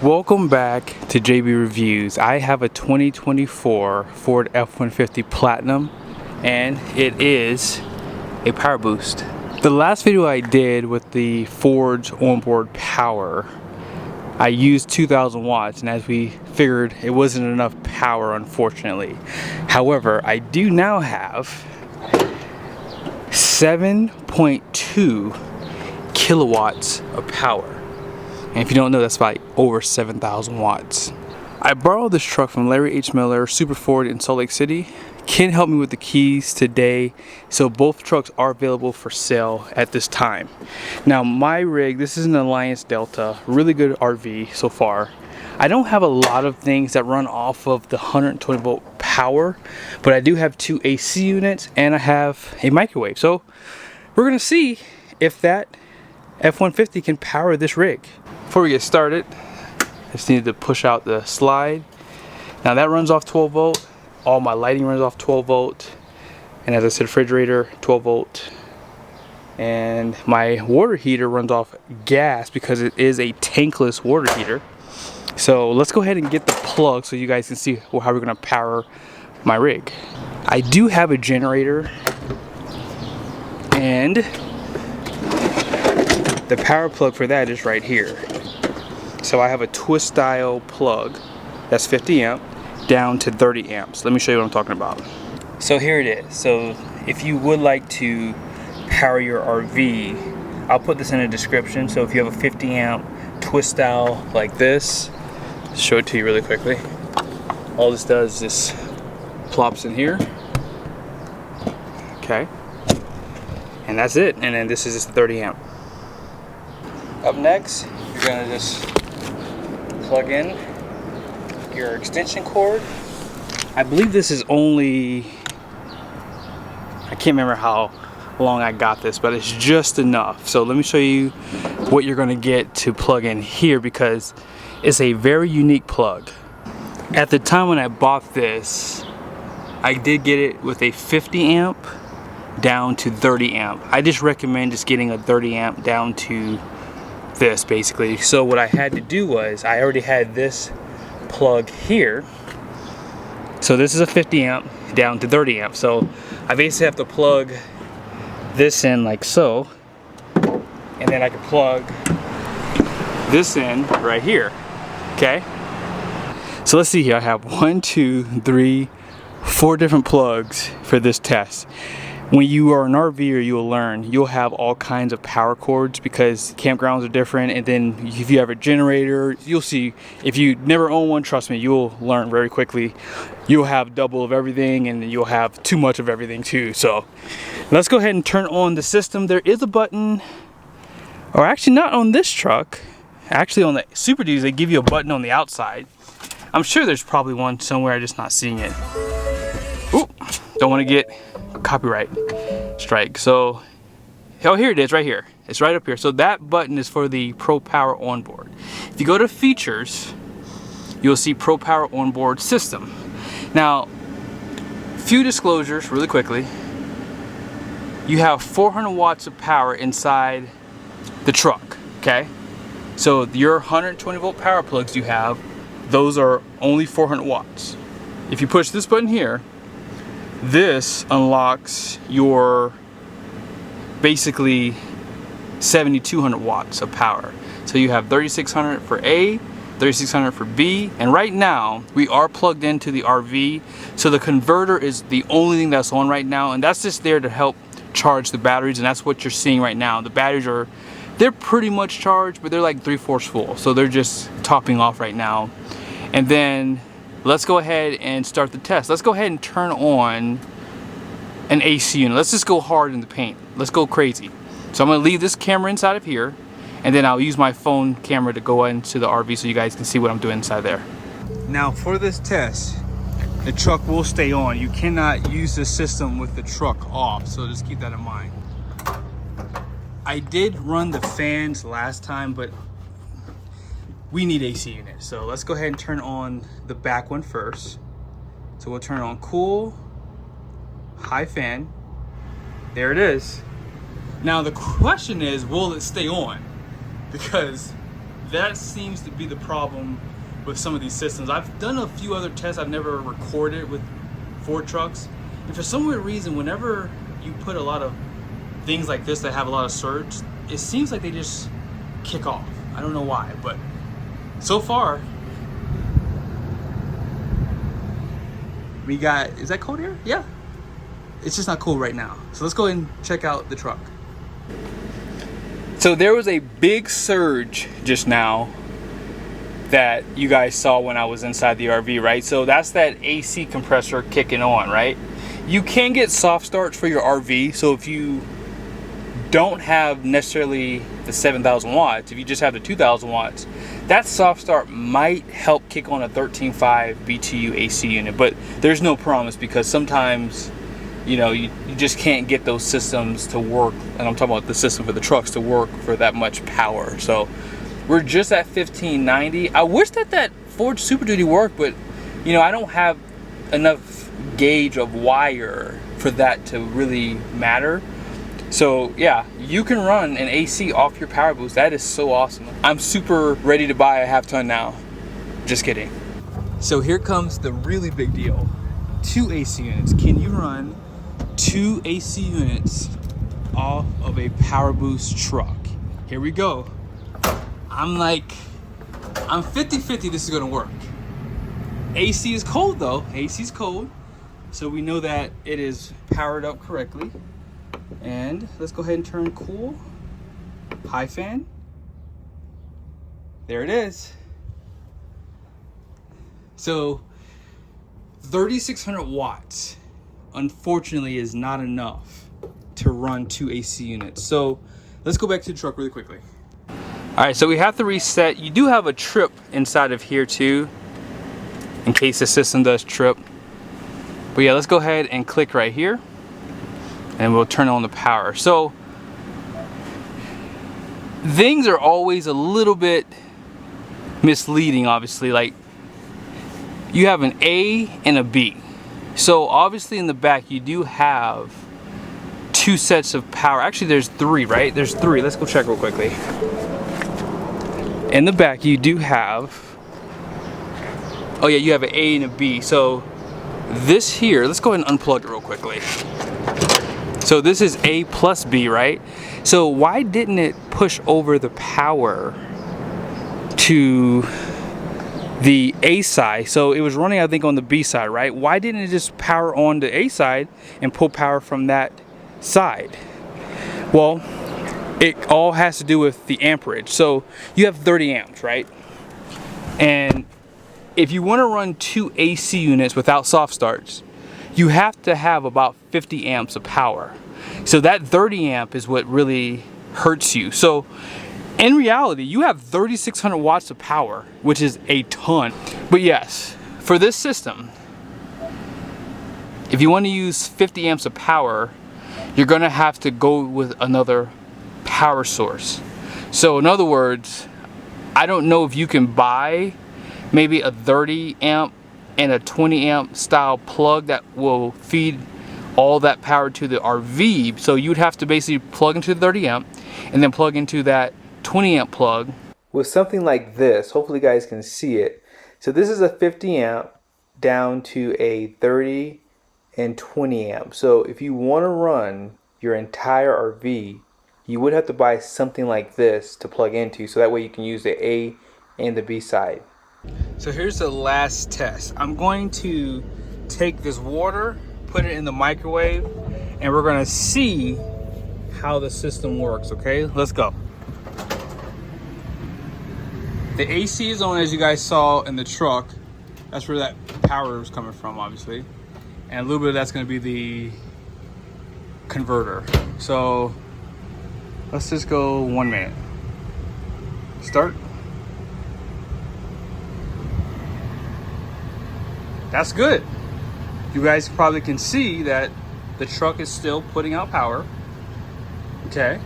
Welcome back to JB Reviews. I have a 2024 Ford F-150 Platinum and it is a PowerBoost. The last video I did with the Ford's onboard power, I used 2000 watts, and as we figured it wasn't enough power, unfortunately. However, I do now have 7.2 kilowatts of power. And if you don't know, that's about over 7,000 watts. I borrowed this truck from Larry H. Miller, Super Ford in Salt Lake City. Ken helped me with the keys today, so both trucks are available for sale at this time. Now my rig, this is an Alliance Delta, really good RV so far. I don't have a lot of things that run off of the 120 volt power, but I do have 2 AC units and I have a microwave. So we're gonna see if that F-150 can power this rig. Before we get started, I just needed to push out the slide. Now that runs off 12 volt. All my lighting runs off 12 volt. And as I said, refrigerator, 12 volt. And my water heater runs off gas because it is a tankless water heater. So let's go ahead and get the plug so you guys can see how we're gonna power my rig. I do have a generator, and the power plug for that is right here. So I have a twist style plug that's 50 amp down to 30 amps. Let me show you what I'm talking about. So here it is. So if you would like to power your RV, I'll put this in the description. So if you have a 50 amp twist style like this, show it to you really quickly. All this does is plops in here. Okay. And that's it. And then this is just 30 amp. Up next, you're gonna just plug in your extension cord. I believe this is only, I can't remember how long I got this, but it's just enough. So let me show you what you're gonna get to plug in here, because it's a very unique plug. At the time when I bought this, I did get it with a 50 amp down to 30 amp. I just recommend just getting a 30 amp down to this basically. So what I had to do was, I already had this plug here. So this is a 50 amp down to 30 amp. So I basically have to plug this in like so, and then I can plug this in right here. Okay. So let's see here. I have 1, 2, 3, 4 different plugs for this test. When you are an RVer, you'll learn, you'll have all kinds of power cords because campgrounds are different. And then if you have a generator, you'll see, if you never own one, trust me, you'll learn very quickly. You'll have double of everything and you'll have too much of everything too. So let's go ahead and turn on the system. There is a button, or actually not on this truck. Actually on the Super Duties, they give you a button on the outside. I'm sure there's probably one somewhere, I'm just not seeing it. Ooh, don't want to get copyright strike. So, oh, here it is right here. It's right up here. So that button is for the Pro Power Onboard. If you go to features, you'll see Pro Power Onboard System. Now, few disclosures really quickly. You have 400 watts of power inside the truck, okay? So your 120 volt power plugs you have, those are only 400 watts. If you push this button here, this unlocks your basically 7,200 watts of power. So you have 3,600 for A, 3,600 for B, and right now we are plugged into the RV, so the converter is the only thing that's on right now, and that's just there to help charge the batteries, and that's what you're seeing right now. The batteries are, they're pretty much charged, but they're like 3/4 full, so they're just topping off right now. And then let's go ahead and start the test. Let's go ahead and turn on an AC unit. Let's just go hard in the paint. Let's go crazy. So I'm gonna leave this camera inside of here, and then I'll use my phone camera to go into the RV so you guys can see what I'm doing inside there. Now for this test, the truck will stay on. You cannot use the system with the truck off, so just keep that in mind. I did run the fans last time, but we need AC units. So let's go ahead and turn on the back one first. So we'll turn on cool, high fan. There it is. Now the question is, will it stay on? Because that seems to be the problem with some of these systems. I've done a few other tests I've never recorded with Ford trucks, and for some weird reason, whenever you put a lot of things like this that have a lot of surge, it seems like they just kick off. I don't know why, but so far we got, is that cold air? Yeah. It's just not cold right now. So let's go ahead and check out the truck. So there was a big surge just now that you guys saw when I was inside the RV, right? So that's that AC compressor kicking on, right? You can get soft starts for your RV. So if you don't have necessarily the 7,000 watts, if you just have the 2,000 watts, that soft start might help kick on a 13.5 BTU AC unit, but there's no promise, because sometimes, you know, you just can't get those systems to work, and I'm talking about the system for the trucks to work for that much power. So we're just at 1590. I wish that Ford Super Duty worked, but you know, I don't have enough gauge of wire for that to really matter. So yeah, you can run an AC off your PowerBoost. That is so awesome. I'm super ready to buy a half ton now. Just kidding. So here comes the really big deal. 2 AC units. Can you run 2 AC units off of a PowerBoost truck? Here we go. I'm 50-50 this is gonna work. AC is cold though. AC is cold. So we know that it is powered up correctly. And let's go ahead and turn cool. High fan. There it is. So 3,600 watts unfortunately is not enough to run 2 AC units. So let's go back to the truck really quickly. All right, so we have to reset. You do have a trip inside of here too, in case the system does trip. But yeah, let's go ahead and click right here, and we'll turn on the power. So things are always a little bit misleading, obviously. Like, you have an A and a B. So obviously in the back you do have 2 sets of power. Actually there's 3, right? There's 3. Let's go check real quickly. In the back you do have, oh yeah, you have an A and a B. So this here, let's go ahead and unplug it real quickly. So this is A plus B, right? So why didn't it push over the power to the A side? So it was running, I think, on the B side, right? Why didn't it just power on the A side and pull power from that side? Well, it all has to do with the amperage. So you have 30 amps, right? And if you want to run 2 AC units without soft starts, you have to have about 50 amps of power. So that 30 amp is what really hurts you. So in reality, you have 3,600 watts of power, which is a ton. But yes, for this system, if you want to use 50 amps of power, you're going to have to go with another power source. So in other words, I don't know if you can buy maybe a 30 amp and a 20 amp style plug that will feed all that power to the RV. So you'd have to basically plug into the 30 amp and then plug into that 20 amp plug with something like this. Hopefully you guys can see it. So this is a 50 amp down to a 30 and 20 amp. So if you want to run your entire RV, you would have to buy something like this to plug into, so that way you can use the A and the B side. So here's the last test. I'm going to take this water, put it in the microwave, and we're going to see how the system works. Okay, let's go. The AC is on, as you guys saw in the truck. That's where that power is coming from, obviously, and a little bit of that's going to be the converter. So let's just go 1 minute. Start. That's good. You guys probably can see that the truck is still putting out power. Okay.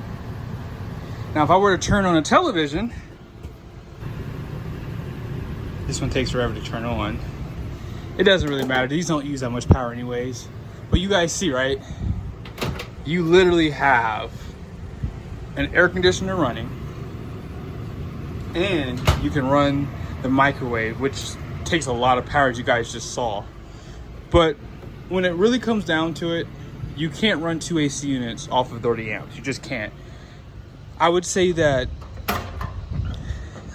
Now if I were to turn on a television, this one takes forever to turn on. It doesn't really matter. These don't use that much power anyways. But you guys see, right? You literally have an air conditioner running, and you can run the microwave, which takes a lot of power, as you guys just saw. But when it really comes down to it, you can't run 2 AC units off of 30 amps. You just can't. I would say that,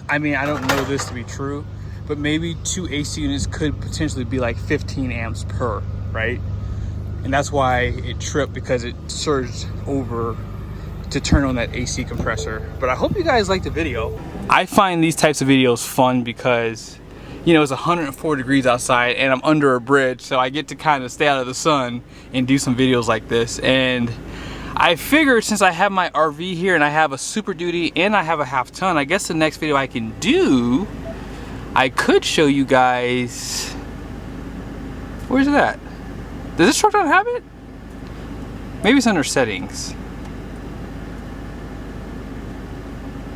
I mean, I don't know this to be true, but maybe 2 AC units could potentially be like 15 amps per, right? And that's why it tripped, because it surged over to turn on that AC compressor. But I hope you guys liked the video. I find these types of videos fun because, you know, it's 104 degrees outside and I'm under a bridge, so I get to kind of stay out of the sun and do some videos like this. And I figured, since I have my RV here and I have a Super Duty and I have a half ton, I guess the next video I can do, I could show you guys, where's it at? Does this truck not have it? Maybe it's under settings.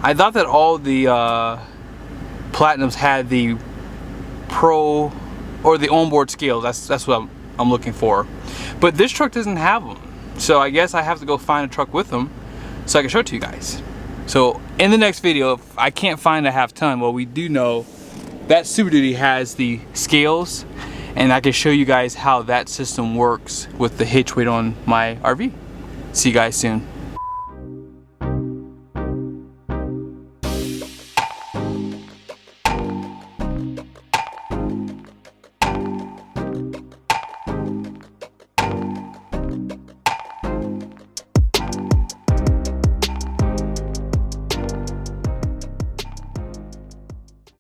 I thought that all the Platinums had the Pro or the onboard scales. That's what I'm looking for. But this truck doesn't have them. So I guess I have to go find a truck with them so I can show it to you guys. So in the next video, if I can't find a half ton, well, we do know that Super Duty has the scales, and I can show you guys how that system works with the hitch weight on my RV. See you guys soon.